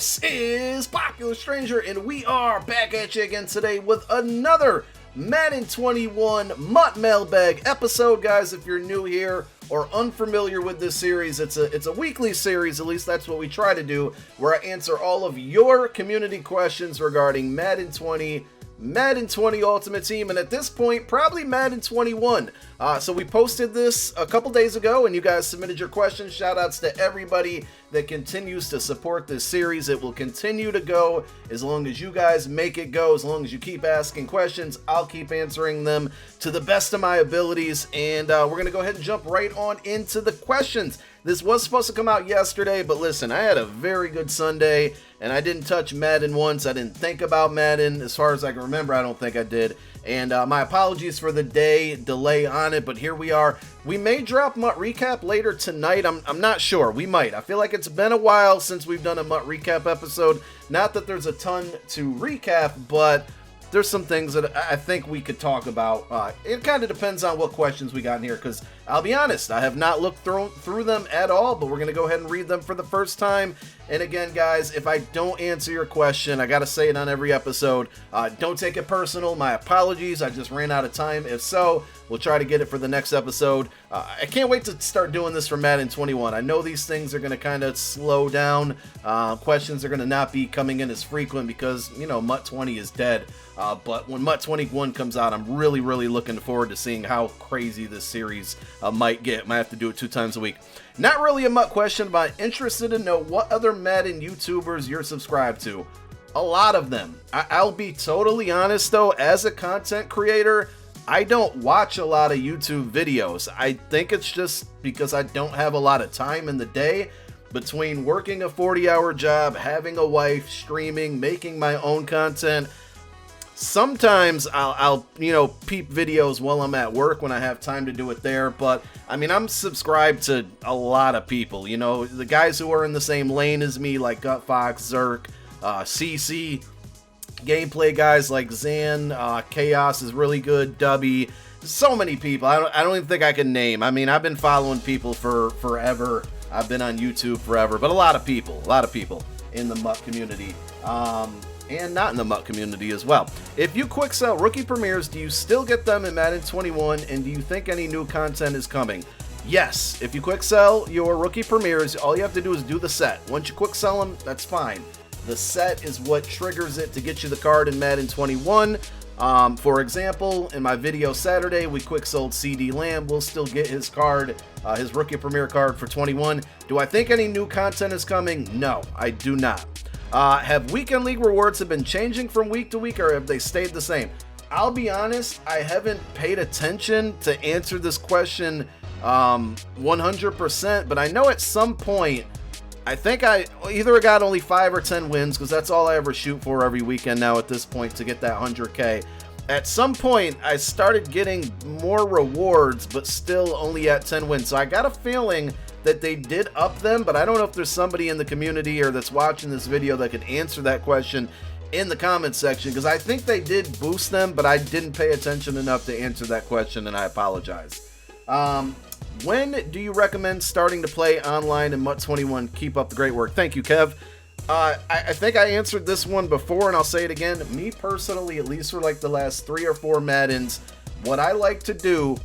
This is Popular Stranger, and we are back at you again today with another Madden 21 MUT Mailbag episode. Guys, if you're new here or unfamiliar with this series, it's a weekly series, at least that's what we try to do, where I answer all of your community questions regarding Madden 20, Madden 20 Ultimate Team, and at this point, probably Madden 21. So we posted this a couple days ago, and you guys submitted your questions. Shoutouts to everybody that continues to support this series. It will continue to go as long as you guys make it go. As long as you keep asking questions, I'll keep answering them to the best of my abilities. And we're going to go ahead and jump right on into the questions. This was supposed to come out yesterday, but listen, I had a very good Sunday, and I didn't touch Madden once. I didn't think about Madden. As far as I can remember, I don't think I did. And my apologies for the delay on it, but here we are. We may drop MUT Recap later tonight. I'm not sure. We might. I feel like it's been a while since we've done a MUT Recap episode. Not that there's a ton to recap, but there's some things that I think we could talk about. It kind of depends on what questions we got in here, because I'll be honest, I have not looked through them at all, but we're going to go ahead and read them for the first time. And again, guys, if I don't answer your question, I got to say it on every episode. Don't take it personal. My apologies. I just ran out of time. If so, we'll try to get it for the next episode. I can't wait to start doing this for Madden 21. I know these things are going to kind of slow down. Questions are going to not be coming in as frequent because, you know, MUT 20 is dead. But when MUT 21 comes out, I'm really looking forward to seeing how crazy this series might get. Might have to do it 2 times a week. Not really a MUT question, but I'm interested to know what other Madden YouTubers you're subscribed to. A lot of them. I'll be totally honest though, as a content creator, I don't watch a lot of YouTube videos. I think it's just because I don't have a lot of time in the day between working a 40-hour job, having a wife, streaming, making my own content. Sometimes I'll peep videos while I'm at work when I have time to do it there, but I mean, I'm subscribed to a lot of people, you know, the guys who are in the same lane as me, like GutFox, Zerk, CC, gameplay guys like Zan, Chaos is really good, Dubby, so many people, I don't even think I can name. I mean, I've been following people for forever, I've been on YouTube forever, but a lot of people in the MUT community, and not in the MUT community as well. If you quick sell rookie premieres, do you still get them in Madden 21, and do you think any new content is coming? Yes, if you quick sell your rookie premieres, all you have to do is do the set. Once you quick sell them, that's fine. The set is what triggers it to get you the card in Madden 21. For example, in my video Saturday, we quick sold CD Lamb. We'll still get his card, his rookie premiere card for 21. Do I think any new content is coming? No, I do not. Have weekend league rewards been changing from week to week, or have they stayed the same? I'll be honest, I haven't paid attention to answer this question 100%, but I know at some point, I think I either got only 5 or 10 wins, because that's all I ever shoot for every weekend now at this point to get that 100K. At some point, I started getting more rewards, but still only at 10 wins. So I got a feeling that they did up them, but I don't know if there's somebody in the community or that's watching this video that could answer that question in the comments section, because I think they did boost them, but I didn't pay attention enough to answer that question, and I apologize. When do you recommend starting to play online in MUT 21? Keep up the great work. Thank you, Kev. I think I answered this one before, and I'll say it again. Me personally, at least for like the last 3 or 4 Maddens, what I like to do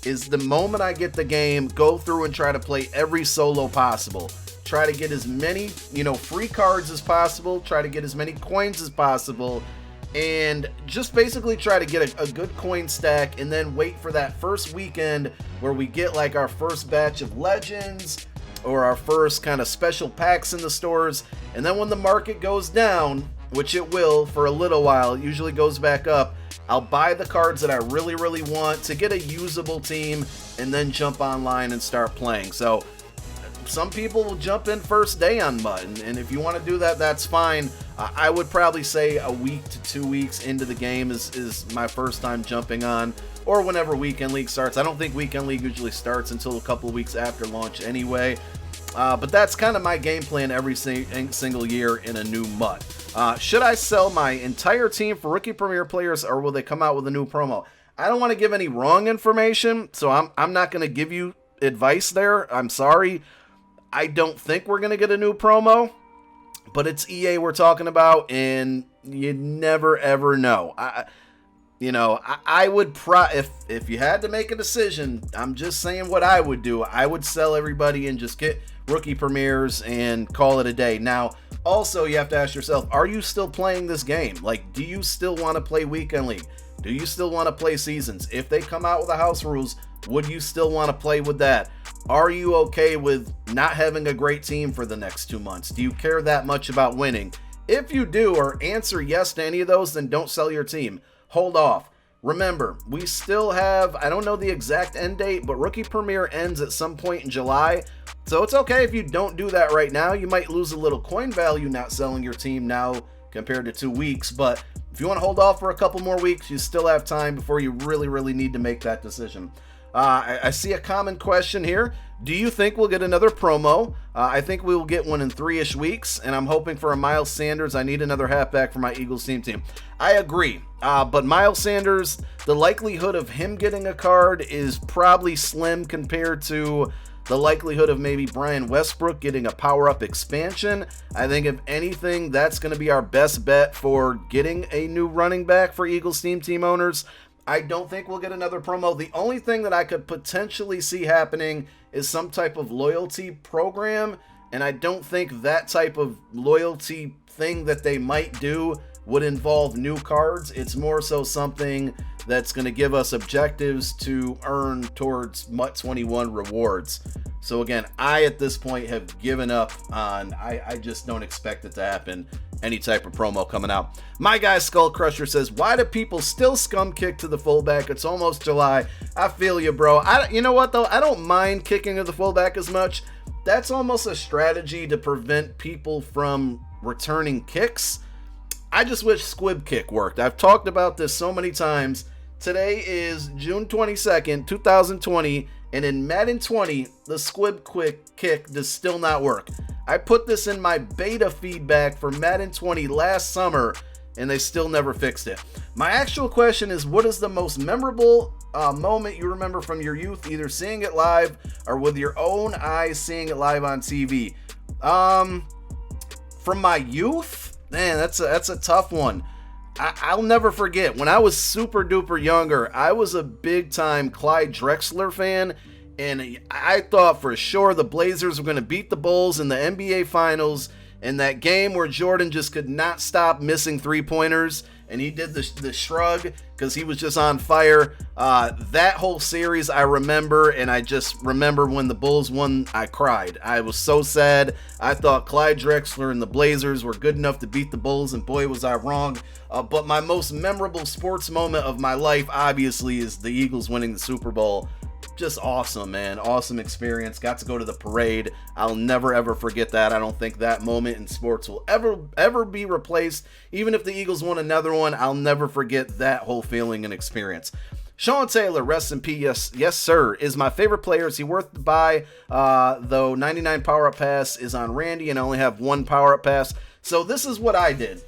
is the moment I get the game, go through and try to play every solo possible. Try to get as many, free cards as possible. Try to get as many coins as possible. And just basically try to get a good coin stack, and then wait for that first weekend where we get like our first batch of legends or our first kind of special packs in the stores. And then when the market goes down, which it will for a little while, it usually goes back up, I'll buy the cards that I really want to get a usable team, and then jump online and start playing. So some people will jump in first day on MUT, and if you want to do that, that's fine. I would probably say a week to 2 weeks into the game is my first time jumping on, or whenever Weekend League starts. I don't think Weekend League usually starts until a couple of weeks after launch anyway. But that's kind of my game plan every single year in a new MUT. Should I sell my entire team for rookie premier players, or will they come out with a new promo? I don't want to give any wrong information, so I'm not going to give you advice there. I'm sorry. I don't think we're going to get a new promo, but it's EA we're talking about, and you never ever know. I would if you had to make a decision, I'm just saying what I would do. I would sell everybody and just get rookie premieres and call it a day. Now, also you have to ask yourself, are you still playing this game? Like, do you still want to play Weekend League? Do you still want to play seasons? If they come out with the house rules, would you still want to play with that? Are you okay with not having a great team for the next 2 months? Do you care that much about winning? If you do, or answer yes to any of those, then don't sell your team. Hold off. Remember, we still have, I don't know the exact end date, but Rookie Premiere ends at some point in July. So it's okay if you don't do that right now. You might lose a little coin value not selling your team now compared to 2 weeks. But if you want to hold off for a couple more weeks, you still have time before you really need to make that decision. I see a common question here. Do you think we'll get another promo? I think we will get one in 3-ish weeks, and I'm hoping for a Miles Sanders. I need another halfback for my Eagles team. I agree, but Miles Sanders, the likelihood of him getting a card is probably slim compared to the likelihood of maybe Brian Westbrook getting a power-up expansion. I think if anything, that's going to be our best bet for getting a new running back for Eagles team owners. I don't think we'll get another promo. The only thing that I could potentially see happening is some type of loyalty program, and I don't think that type of loyalty thing that they might do would involve new cards. It's more so something that's going to give us objectives to earn towards MUT 21 rewards. So again, I at this point have given up on, I just don't expect it to happen. Any type of promo coming out. My guy Skull Crusher says, why do people still scum kick to the fullback? It's almost July. I feel you, bro. You know what though? I don't mind kicking to the fullback as much. That's almost a strategy to prevent people from returning kicks. I just wish Squib Kick worked. I've talked about this so many times. Today is June 22nd, 2020, and in Madden 20, the Squib Kick does still not work. I put this in my beta feedback for Madden 20 last summer, and they still never fixed it. My actual question is, what is the most memorable moment you remember from your youth, either seeing it live or with your own eyes seeing it live on TV? From my youth? Man, that's a tough one. I'll never forget, when I was super duper younger, I was a big time Clyde Drexler fan, and I thought for sure the Blazers were going to beat the Bulls in the NBA Finals, and that game where Jordan just could not stop missing three-pointers, and he did the shrug because he was just on fire. That whole series I remember, and I just remember when the Bulls won, I cried. I was so sad. I thought Clyde Drexler and the Blazers were good enough to beat the Bulls, and boy was I wrong. But my most memorable sports moment of my life, obviously, is the Eagles winning the Super Bowl. Just awesome, man. Awesome experience. Got to go to the parade. I'll never ever forget that. I don't think that moment in sports will ever be replaced. Even if the Eagles won another one, I'll never forget that whole feeling and experience. Sean Taylor, rest in peace. Yes, sir. Is my favorite player. Is he worth the buy? Though 99 power-up pass is on Randy, and I only have 1 power-up pass. So this is what I did.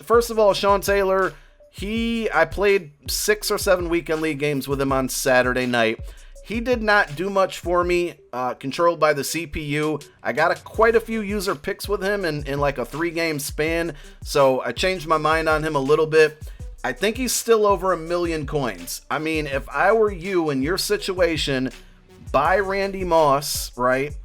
First of all, Sean Taylor, I played 6 or 7 weekend league games with him on Saturday night. He did not do much for me, controlled by the CPU. I got quite a few user picks with him in like a 3-game span, so I changed my mind on him a little bit. I think he's still over 1 million coins. I mean, if I were you in your situation, buy Randy Moss, right?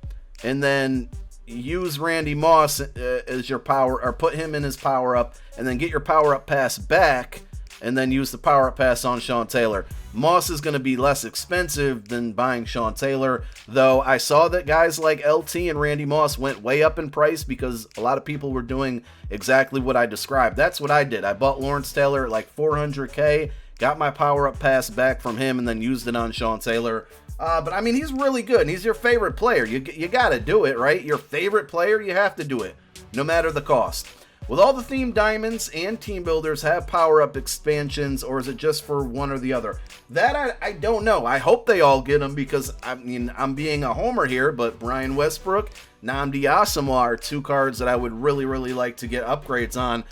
And then use Randy Moss as your power, or put him in his power up, and then get your power up pass back, and then use the power up pass on Sean Taylor. Moss is going to be less expensive than buying Sean Taylor, though I saw that guys like LT and Randy Moss went way up in price because a lot of people were doing exactly what I described. That's what I did. I bought Lawrence Taylor at like $400K, got my power-up pass back from him, and then used it on Sean Taylor. But I mean, he's really good, and he's your favorite player. You got to do it, right? Your favorite player, you have to do it, no matter the cost. Will all the themed diamonds and team builders have power-up expansions, or is it just for one or the other? That I don't know. I hope they all get them because, I mean, I'm being a homer here, but Brian Westbrook, Nnamdi Asomugha are 2 cards that I would really like to get upgrades on.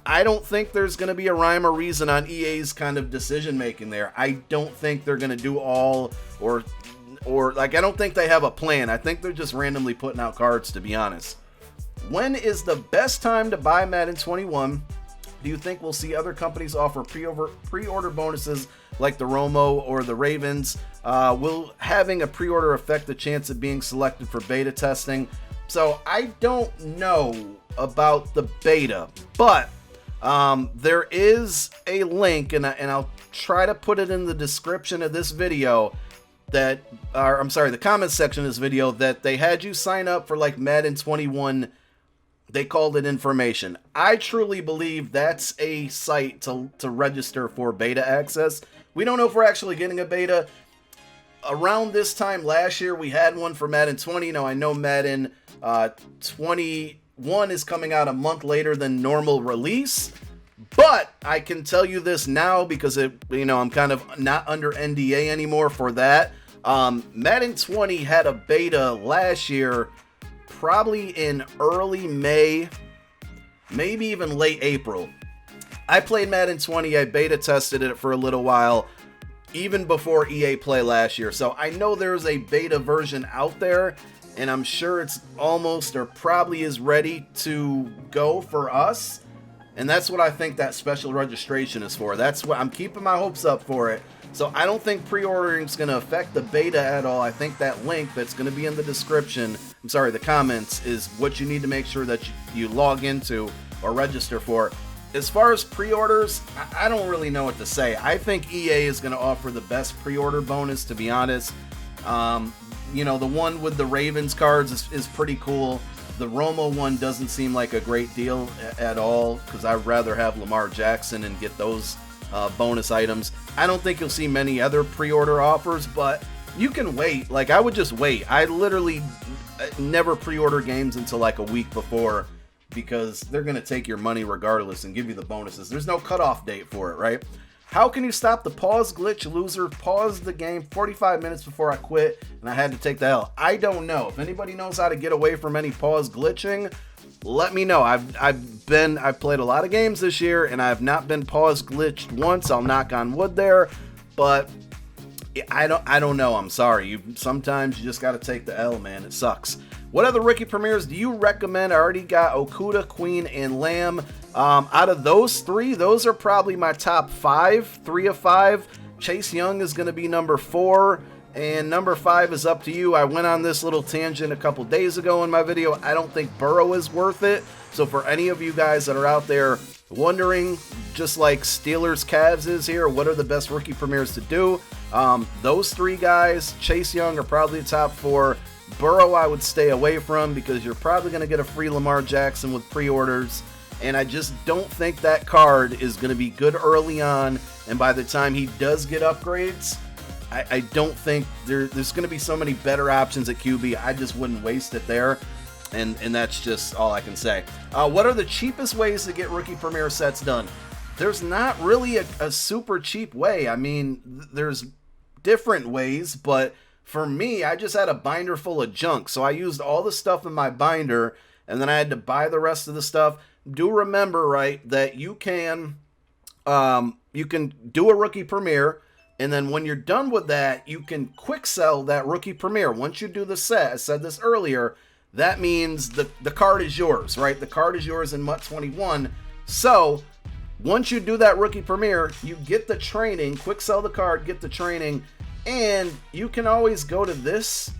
I don't think there's going to be a rhyme or reason on EA's kind of decision-making there. I don't think they're going to do all, or like, I don't think they have a plan. I think they're just randomly putting out cards, to be honest. When is the best time to buy Madden 21? Do you think we'll see other companies offer pre-order bonuses like the Romo or the Ravens? Will having a pre-order affect the chance of being selected for beta testing? So I don't know about the beta, but there is a link, and I'll try to put it in the description of this video, the comment section of this video, that they had you sign up for like Madden 21. They called it information. I truly believe that's a site to register for beta access. We don't know if we're actually getting a beta. Around this time last year, we had one for Madden 20. Now, I know Madden 21 is coming out a month later than normal release, but I can tell you this now because I'm kind of not under NDA anymore for that. Madden 20 had a beta last year, probably in early May, maybe even late April. I played Madden 20, I beta tested it for a little while, even before EA Play last year. So I know there's a beta version out there, and I'm sure it's almost or probably is ready to go for us. And that's what I think that special registration is for. That's what I'm keeping my hopes up for it. So I don't think pre-ordering is going to affect the beta at all. I think that link that's going to be in the description, the comments, is what you need to make sure that you log into or register for. As far as pre-orders, I don't really know what to say. I think EA is going to offer the best pre-order bonus, to be honest. The one with the Ravens cards is pretty cool. The Romo one doesn't seem like a great deal at all, because I'd rather have Lamar Jackson and get those bonus items. I don't think you'll see many other pre-order offers, but you can wait. Like, I would just wait. I literally never pre-order games until like a week before, because they're going to take your money regardless and give you the bonuses. There's no cutoff date for it, right? How can you stop the pause glitch? Loser paused the game 45 minutes before I quit, and I had to take the L. I don't know. If anybody knows how to get away from any pause glitching, let me know. I've played a lot of games this year, and I've not been pause glitched once. I'll knock on wood there, but I don't know. I'm sorry. Sometimes you just got to take the L, man. It sucks. What other rookie premieres do you recommend? I already got Okuda, Queen, and Lamb. Out of those three, those are probably my top 3 of 5. Chase Young is going to be number 4, and number 5 is up to you. I went on this little tangent a couple days ago in my video. I don't think Burrow is worth it. So for any of you guys that are out there wondering, just like Steelers Cavs is here, what are the best rookie premieres to do? Those 3 guys, Chase Young, are probably the top 4. Burrow I would stay away from, because you're probably going to get a free Lamar Jackson with pre-orders, and I just don't think that card is going to be good early on, and by the time he does get upgrades, I don't think there's going to be so many better options at QB. I just wouldn't waste it there, and that's just all I can say. What are the cheapest ways to get rookie premiere sets done? There's not really a super cheap way. I mean, there's different ways, but for me, I just had a binder full of junk, so I used all the stuff in my binder, and then I had to buy the rest of the stuff. Do remember, right, that you can do a rookie premiere, and then when you're done with that, you can quick sell that rookie premiere. Once you do the set, I said this earlier, that means the card is yours, right? The card is yours in MUT 21. So once you do that rookie premiere, you get the training, quick sell the card, get the training. And you can always go to this,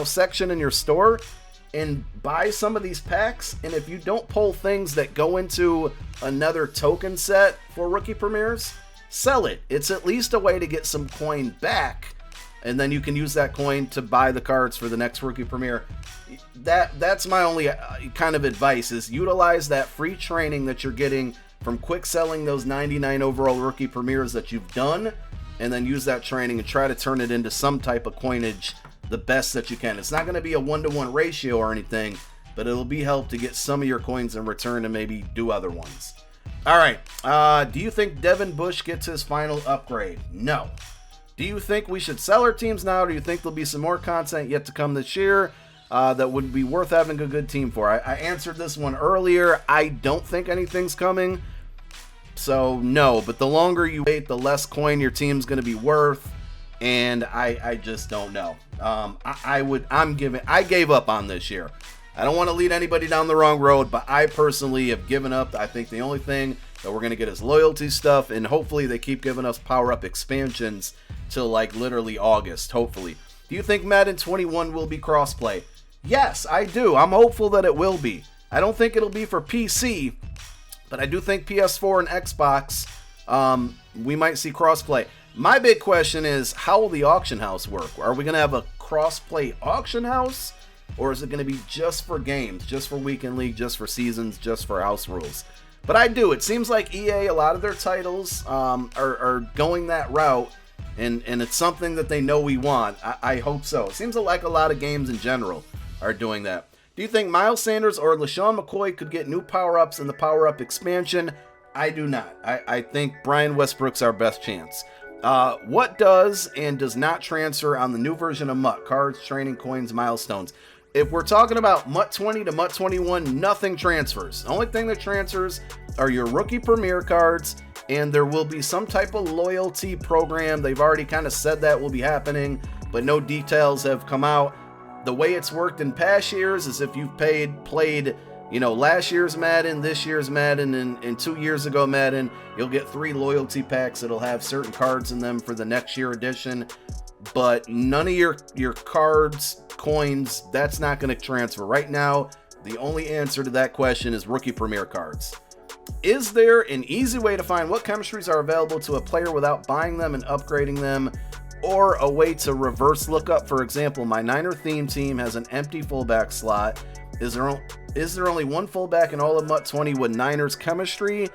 section in your store and buy some of these packs. And if you don't pull things that go into another token set for rookie premieres, sell it. It's at least a way to get some coin back. And then you can use that coin to buy the cards for the next rookie premiere. That's my only kind of advice, is utilize that free training that you're getting from quick selling those 99 overall rookie premieres that you've done, and then use that training and try to turn it into some type of coinage the best that you can. It's not going to be a 1-to-1 ratio or anything, but it'll be help to get some of your coins in return and maybe do other ones. All right. Do you think Devin Bush gets his final upgrade? No. Do you think we should sell our teams now? Do you think there'll be some more content yet to come this year that would be worth having a good team for? I answered this one earlier. I don't think anything's coming. So no, but the longer you wait, the less coin your team's going to be worth, and I just don't know. I gave up on this year. I don't want to lead anybody down the wrong road, but I personally have given up. I think the only thing that we're going to get is loyalty stuff, and hopefully they keep giving us power-up expansions till like literally August, hopefully. Do you think Madden 21 will be crossplay? Yes, I do. I'm hopeful that it will be. I don't think it'll be for PC, but I do think PS4 and Xbox, we might see crossplay. My big question is, how will the auction house work? Are we going to have a crossplay auction house? Or is it going to be just for games, just for Weekend League, just for seasons, just for house rules? But it seems like EA, a lot of their titles are going that route, and it's something that they know we want. I hope so. It seems like a lot of games in general are doing that. Do you think Miles Sanders or LaShawn McCoy could get new power-ups in the power-up expansion? I do not. I think Brian Westbrook's our best chance. What does and does not transfer on the new version of MUT? Cards, training, coins, milestones. If we're talking about MUT 20 to MUT 21, nothing transfers. The only thing that transfers are your rookie premier cards, and there will be some type of loyalty program. They've already kind of said that will be happening, but no details have come out. The way it's worked in past years is if you've played, last year's Madden, this year's Madden, and 2 years ago Madden, you'll get 3 loyalty packs that'll have certain cards in them for the next year edition. But none of your cards, coins, that's not going to transfer. Right now, the only answer to that question is rookie premier cards. Is there an easy way to find what chemistries are available to a player without buying them and upgrading them? Or a way to reverse lookup? For example, my Niner theme team has an empty fullback slot. Is there only one fullback in all of MUT 20 with Niners chemistry?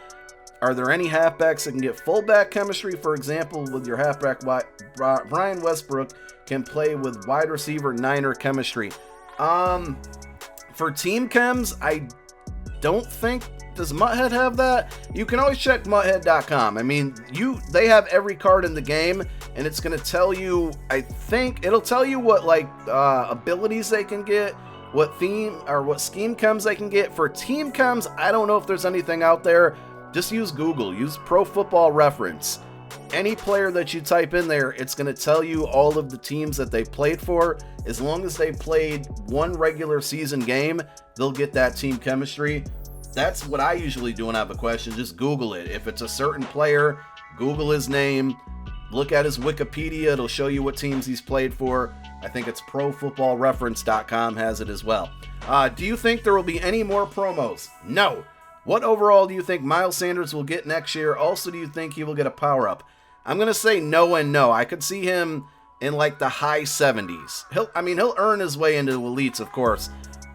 Are there any halfbacks that can get fullback chemistry? For example, with your halfback, Brian Westbrook can play with wide receiver Niner chemistry. For team chems, I don't think, does MUThead have that? You can always check MUThead.com. I mean, they have every card in the game, and it's going to tell you, I think, it'll tell you what, abilities they can get, what theme, or what scheme chems they can get. For team chems, I don't know if there's anything out there. Just use Google, use Pro Football Reference. Any player that you type in there, it's going to tell you all of the teams that they played for. As long as they played one regular season game, they'll get that team chemistry. That's what I usually do when I have a question. Just Google it. If it's a certain player, Google his name, look at his Wikipedia. It'll show you what teams he's played for. I think it's ProFootballReference.com has it as well. Do you think there will be any more promos? No. What overall do you think Miles Sanders will get next year? Also, do you think he will get a power-up? I'm going to say no and no. I could see him in the high 70s. He'll earn his way into elites, of course.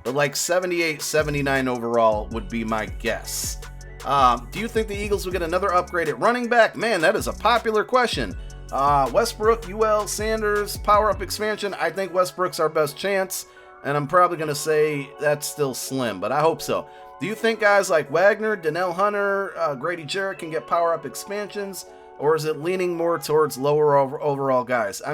But 78, 79 overall would be my guess. Do you think the Eagles will get another upgrade at running back? Man, that is a popular question. Westbrook, UL, Sanders, power-up expansion. I think Westbrook's our best chance. And I'm probably going to say that's still slim, but I hope so. Do you think guys like Wagner, Donnell Hunter, Grady Jarrett can get power-up expansions? Or is it leaning more towards lower overall guys? I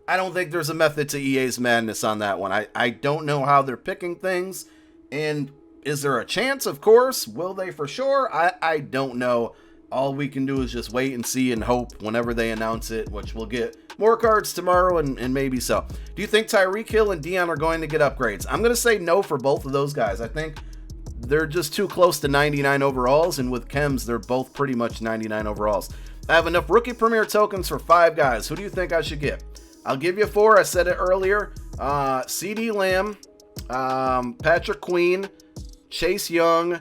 don't think there's a method to EA's madness on that one. I don't know how they're picking things. And is there a chance? Of course. Will they for sure? I don't know. All we can do is just wait and see and hope whenever they announce it, which we'll get more cards tomorrow and maybe so. Do you think Tyreek Hill and Dion are going to get upgrades? I'm going to say no for both of those guys. I think they're just too close to 99 overalls, and with chems, they're both pretty much 99 overalls. I have enough rookie premier tokens for 5 guys. Who do you think I should get? I'll give you 4. I said it earlier. CeeDee Lamb, Patrick Queen, Chase Young,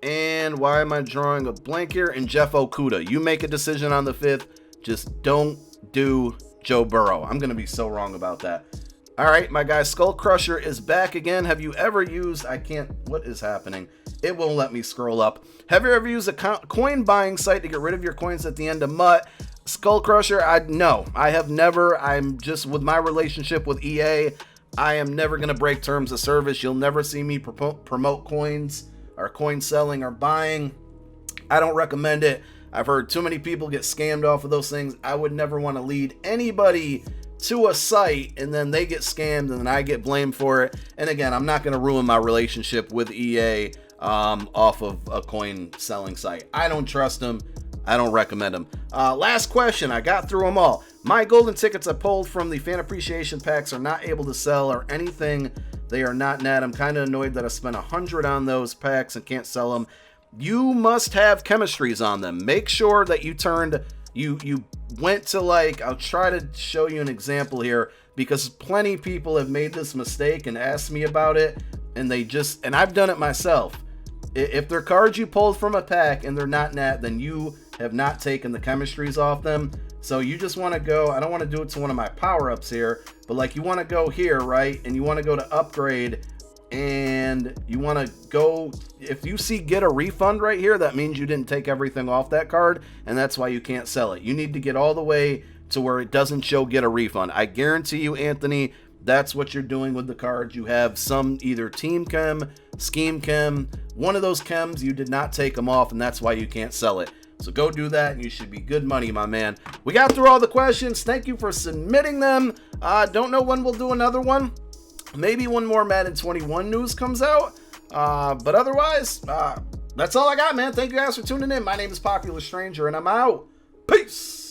and why am I drawing a blank here? And Jeff Okuda. You make a decision on the 5th. Just don't do Joe Burrow. I'm going to be so wrong about that. All right, my guy, Skull Crusher is back again. Have you ever used... what is happening? It won't let me scroll up. Have you ever used a coin buying site to get rid of your coins at the end of MUT? Skull Crusher, no. I have never. I'm just, with my relationship with EA, I am never going to break terms of service. You'll never see me promote coins or coin selling or buying. I don't recommend it. I've heard too many people get scammed off of those things. I would never want to lead anybody to a site and then they get scammed and then I get blamed for it. And again, I'm not going to ruin my relationship with EA off of a coin selling site. I don't trust them. I don't recommend them. Last question. I got through them all. My golden tickets I pulled from the fan appreciation packs are not able to sell or anything They are not net. I'm kind of annoyed that I spent 100 on those packs and can't sell them. You must have chemistries on them. Make sure that you went to, like, I'll try to show you an example here, because plenty of people have made this mistake and asked me about it, and I've done it myself. If they're cards you pulled from a pack and they're not net, then you have not taken the chemistries off them. So you just want to go, I don't want to do it to one of my power-ups here, but like you want to go here, right? And you want to go to upgrade, and you want to go, if you see get a refund right here, that means you didn't take everything off that card, and that's why you can't sell it. You need to get all the way to where it doesn't show get a refund. I guarantee you, Anthony, that's what you're doing with the cards. You have some either team chem, scheme chem, one of those chems, you did not take them off, and that's why you can't sell it. So go do that, and you should be good money, my man. We got through all the questions. Thank you for submitting them. Don't know when we'll do another one. Maybe one more Madden 21 news comes out. But otherwise, that's all I got, man. Thank you guys for tuning in. My name is Popular Stranger, and I'm out. Peace.